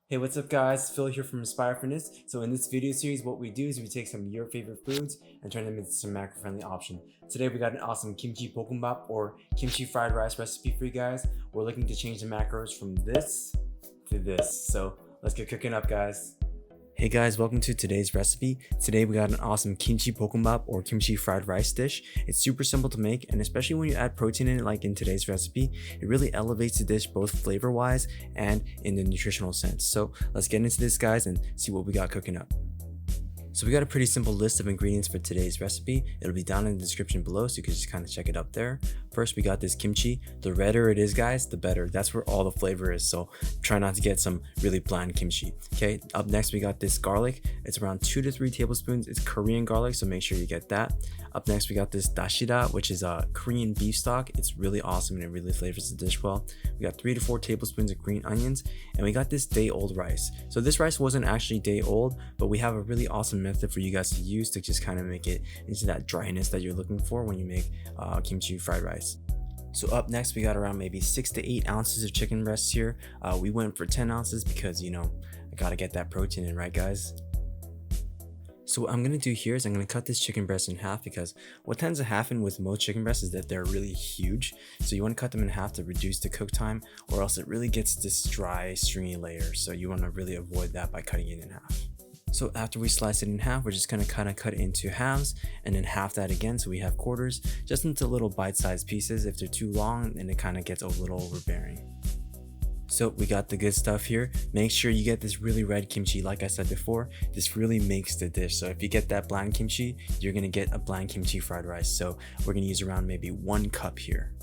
Hey, what's up guys? Phil here from Inspire Fitness. So in this video series, what we do is we take some of your favorite foods and turn them into some macro-friendly option. Today we got an awesome kimchi bokkeumbap or kimchi fried rice recipe for you guys. We're looking to change the macros from this to this. So let's get cooking up, guys. Hey guys, welcome to today's recipe. Today we got an awesome kimchi bokkeumbap or kimchi fried rice dish. It's super simple to make, and especially when you add protein in it like in today's recipe, it really elevates the dish both flavor wise and in the nutritional sense. So let's get into this guys and see what we got cooking up. So we got a pretty simple list of ingredients for today's recipe. It'll be down in the description below, so you can just kind of check it up there. First, we got this kimchi. The redder it is, guys, the better. That's where all the flavor is, so try not to get some really bland kimchi. Okay, up next we got this garlic. It's around 2 to 3 tablespoons. It's Korean garlic, so make sure you get that. Up next we got this dashida, which is a Korean beef stock. It's really awesome and it really flavors the dish well. We got 3 to 4 tablespoons of green onions, and we got this day-old rice. So this rice wasn't actually day-old, but we have a really awesome method for you guys to use to just kind of make it into that dryness that you're looking for when you make kimchi fried rice. So up next we got around maybe 6 to 8 ounces of chicken breasts here. We went for 10 ounces because, you know, I gotta get that protein in, right guys? So what I'm gonna do here is I'm gonna cut this chicken breast in half, because what tends to happen with most chicken breasts is that they're really huge. So you wanna cut them in half to reduce the cook time, or else it really gets this dry, stringy layer. So you wanna really avoid that by cutting it in half. So after we slice it in half, we're just gonna kind of cut it into halves and then half that again, so we have quarters, just into little bite-sized pieces. If they're too long, then it kind of gets a little overbearing. So we got the good stuff here. Make sure you get this really red kimchi. Like I said before, this really makes the dish. So if you get that bland kimchi, you're gonna get a bland kimchi fried rice. So we're gonna use around maybe 1 cup here.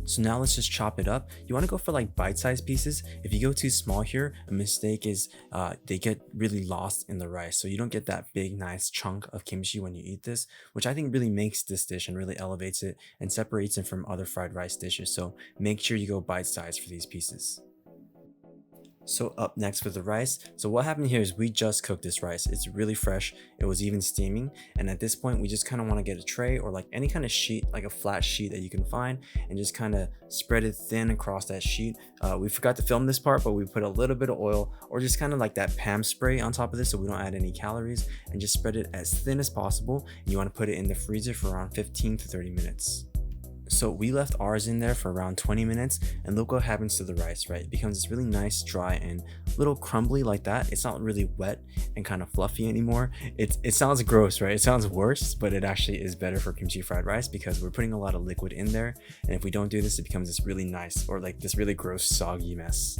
So now let's just chop it up. You want to go for like bite-sized pieces. If you go too small here, a mistake is they get really lost in the rice. So you don't get that big nice chunk of kimchi when you eat this, which I think really makes this dish and really elevates it and separates it from other fried rice dishes. So make sure you go bite-sized for these pieces. So up next with the rice. So what happened here is we just cooked this rice. It's really fresh. It was even steaming. And at this point, we just kind of want to get a tray or like any kind of sheet, like a flat sheet that you can find, and just kind of spread it thin across that sheet. We forgot to film this part, but we put a little bit of oil or just kind of like that Pam spray on top of this so we don't add any calories, and just spread it as thin as possible. And you want to put it in the freezer for around 15 to 30 minutes. So we left ours in there for around 20 minutes, and look what happens to the rice, right? It becomes this really nice, dry, and little crumbly like that. It's not really wet and kind of fluffy anymore. It sounds gross, right? It sounds worse, but it actually is better for kimchi fried rice because we're putting a lot of liquid in there. And if we don't do this, it becomes this really nice or like this really gross, soggy mess.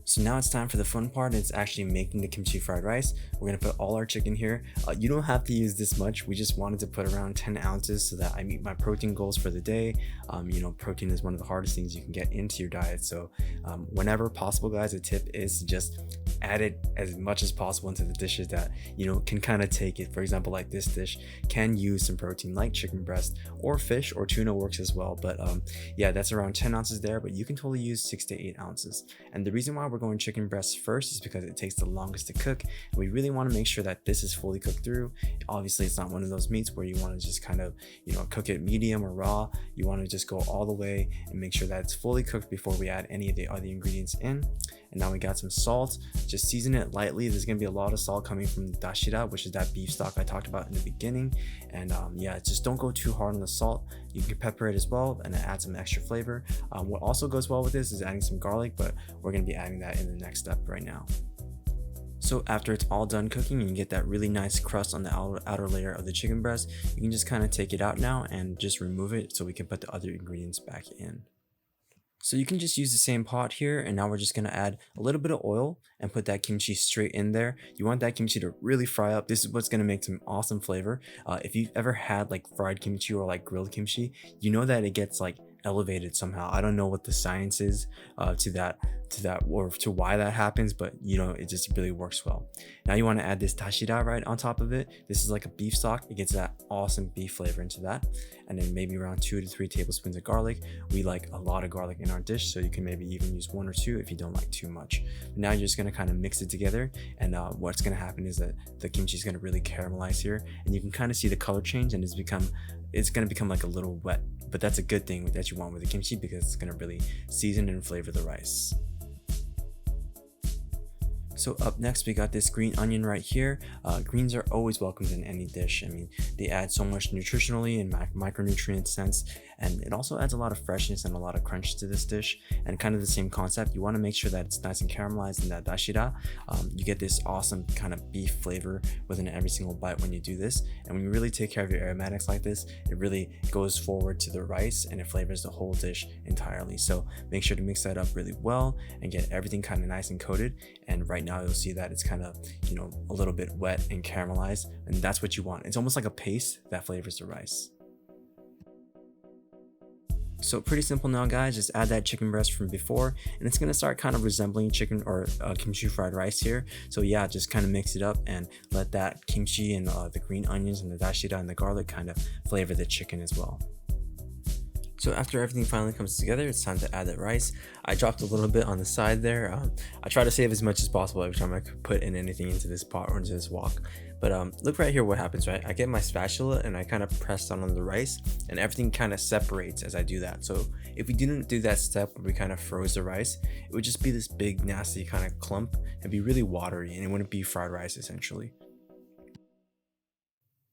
So now it's time for the fun part. It's actually making the kimchi fried rice. We're gonna put all our chicken here. You don't have to use this much. We just wanted to put around 10 ounces so that I meet my protein goals for the day. You know, protein is one of the hardest things you can get into your diet. So whenever possible, guys, a tip is to just add it as much as possible into the dishes that, you know, can kind of take it. For example, like this dish can use some protein like chicken breast or fish or tuna works as well. But yeah, that's around 10 ounces there, but you can totally use 6 to 8 ounces. And the reason why we're going chicken breast first is because it takes the longest to cook, and we really want to make sure that this is fully cooked through. Obviously, it's not one of those meats where you want to just kind of, you know, cook it medium or raw. You want to just go all the way and make sure that it's fully cooked before we add any of the other ingredients in. And now we got some salt. Just season it lightly. There's gonna be a lot of salt coming from the dashida, which is that beef stock I talked about in the beginning. And yeah, just don't go too hard on the salt. You can pepper it as well and add some extra flavor. What also goes well with this is adding some garlic, but we're gonna be adding that in the next step right now. So after it's all done cooking and you get that really nice crust on the outer layer of the chicken breast, you can just kind of take it out now and just remove it so we can put the other ingredients back in. So you can just use the same pot here, and now we're just gonna add a little bit of oil and put that kimchi straight in there. You want that kimchi to really fry up. This is what's gonna make some awesome flavor. If you've ever had like fried kimchi or like grilled kimchi, you know that it gets like elevated somehow. I don't know what the science is to that or to why that happens, but you know, it just really works well. Now you want to add this dashida right on top of it. This is like a beef stock. It gets that awesome beef flavor into that. And then maybe around 2 to 3 tablespoons of garlic. We like a lot of garlic in our dish, so you can maybe even use 1 or 2 if you don't like too much. Now you're just going to kind of mix it together, and what's going to happen is that the kimchi is going to really caramelize here, and you can kind of see the color change, and it's going to become like a little wet. But that's a good thing that you want with the kimchi because it's going to really season and flavor the rice. So up next, we got this green onion right here. Greens are always welcomed in any dish. I mean, they add so much nutritionally and micronutrient sense, and it also adds a lot of freshness and a lot of crunch to this dish. And kind of the same concept, you want to make sure that it's nice and caramelized in that dashira. You get this awesome kind of beef flavor within every single bite when you do this. And when you really take care of your aromatics like this, it really goes forward to the rice and it flavors the whole dish entirely. So make sure to mix that up really well and get everything kind of nice and coated. And right now you'll see that it's kind of, you know, a little bit wet and caramelized, and that's what you want. It's almost like a paste that flavors the rice. So pretty simple now, guys. Just add that chicken breast from before, and it's gonna start kind of resembling chicken or kimchi fried rice here. So yeah, just kind of mix it up and let that kimchi and the green onions and the dashira and the garlic kind of flavor the chicken as well. So after everything finally comes together, it's time to add the rice. I dropped a little bit on the side there. I try to save as much as possible every time I put in anything into this pot or into this wok. But look right here what happens, right? I get my spatula and I kind of press down on the rice and everything kind of separates as I do that. So if we didn't do that step where we kind of froze the rice, it would just be this big nasty kind of clump and be really watery, and it wouldn't be fried rice essentially.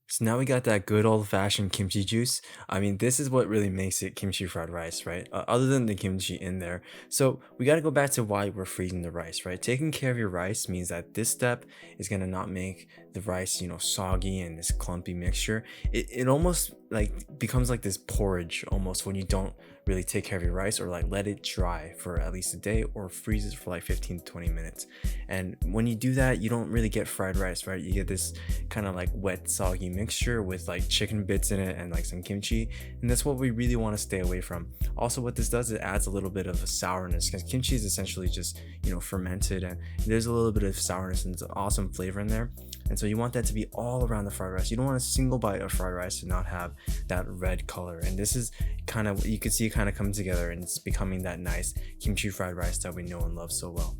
So now we got that good old-fashioned kimchi juice. I mean, this is what really makes it kimchi fried rice, right? Other than the kimchi in there. So we got to go back to why we're freezing the rice, right? Taking care of your rice means that this step is going to not make the rice, you know, soggy and this clumpy mixture. It almost like becomes like this porridge almost when you don't really take care of your rice, or like let it dry for at least a day or freeze it for like 15 to 20 minutes. And when you do that, you don't really get fried rice, right? You get this kind of like wet soggy mixture with like chicken bits in it and like some kimchi, and that's what we really want to stay away from. Also, what this does, it adds a little bit of a sourness, because kimchi is essentially just, you know, fermented, and there's a little bit of sourness and it's an awesome flavor in there. And so you want that to be all around the fried rice. You don't want a single bite of fried rice to not have that red color. And this is kind of, you can see it kind of come together, and it's becoming that nice kimchi fried rice that we know and love so well.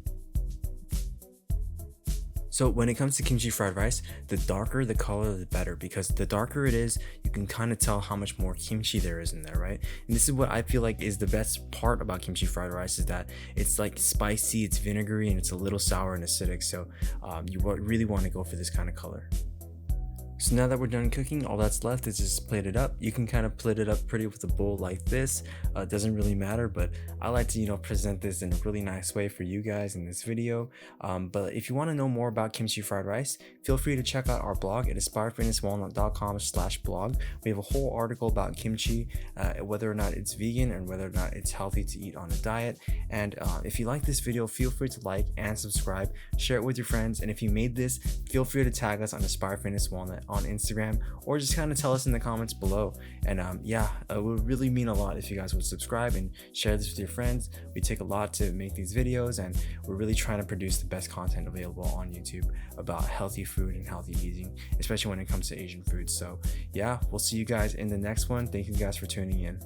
So when it comes to kimchi fried rice, the darker the color, the better, because the darker it is, you can kind of tell how much more kimchi there is in there, right? And this is what I feel like is the best part about kimchi fried rice, is that it's like spicy, it's vinegary, and it's a little sour and acidic. So you really want to go for this kind of color. So now that we're done cooking, all that's left is just plate it up. You can kind of plate it up pretty with a bowl like this. It doesn't really matter, but I like to, you know, present this in a really nice way for you guys in this video. But if you want to know more about kimchi fried rice, feel free to check out our blog at aspirefitnesswalnut.com/blog. We have a whole article about kimchi, whether or not it's vegan and whether or not it's healthy to eat on a diet. And if you like this video, feel free to like and subscribe, share it with your friends. And if you made this, feel free to tag us on Aspire Fitness Walnut on Instagram, or just kind of tell us in the comments below. And yeah, it would really mean a lot if you guys would subscribe and share this with your friends. We take a lot to make these videos, and we're really trying to produce the best content available on YouTube about healthy food and healthy eating, especially when it comes to Asian food. So yeah, we'll see you guys in the next one. Thank you guys for tuning in.